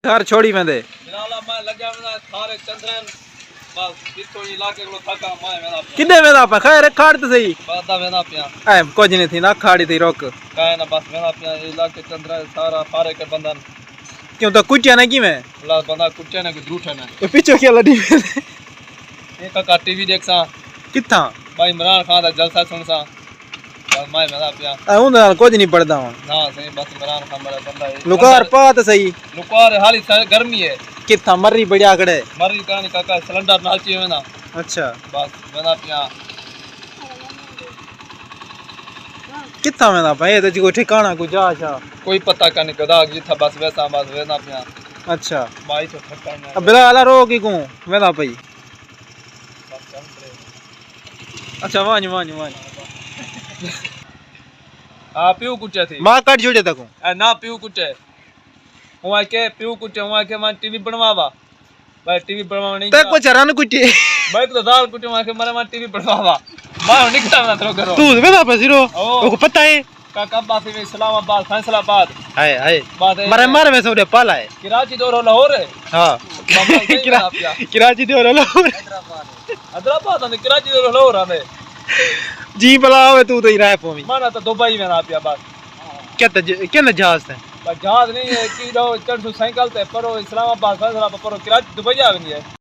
घर छोड़ी वेंदे बिलाला मैं लगा वेंदा थारे चंद्रन बस इतो इलाके को थका मैं वेंदा किदे वेंदा पा खैर खाड़ ते सही बादा वेंदा पिया ए कुछ नहीं थी ना खाड़ी थी रोक काए ना बस वेंदा पिया इलाके चंद्र सारा फारे के बंदन क्यों तो कुटिया नहीं की मैं ला बंदा कुटे ने झूठे ने तो पीछे क्या लड़ी ये का टीवी देख सा किथा भाई इमरान खान दा जलसा सुन सा बस मैं वेंदा पिया ए उन कुछ नहीं पड़दा हूं ना सही बस इमरान खान वाला बंदा है लुकार पा तो सही लुकार हाली गर्मी है किथा मरी बढ़िया खड़े मरी कहानी काका सिलेंडर नाची वेंदा अच्छा बस वेंदा पिया किथा वेंदा भाई तो कोई ठिकाना को जा छा कोई पता का नहीं कदा जिथा बस वैसा बस वेंदा पिया अच्छा भाई तो थका में अब बिलाला रो की को वेंदा पई बस चल रे अच्छा वांज वांज वांज आ पीऊ कुटे थी मां काट छोड़े तको ए ना पीऊ कुटे हुआ के पीऊ कुटे हुआ के मैं टीवी बनवावा भाई टीवी बनवावा नहीं तक कुछ रन कुटी भाई तो दाल कुटे मैं के मारे मैं टीवी बनवावा मैं निकटा ना तो करो तू वेंदा पे सिरो को पता है काका बात में इस्लामाबाद फैसलाबाद हाय हाय बात है मारे में सोडे पाला है कराची दौर लाहौर है हां कराची दे लाहौर हैदराबाद ने कराची दौर लाहौर आने जी भला आवे तू तो ही रह पोवी माना तो दुबई में ना पिया बस क्या न जहाज है जहाज नहीं है कि दो चढ़ साइकिल ते परो इस्लामाबाद फैसलाबाद परो कराची दुबई आ गई है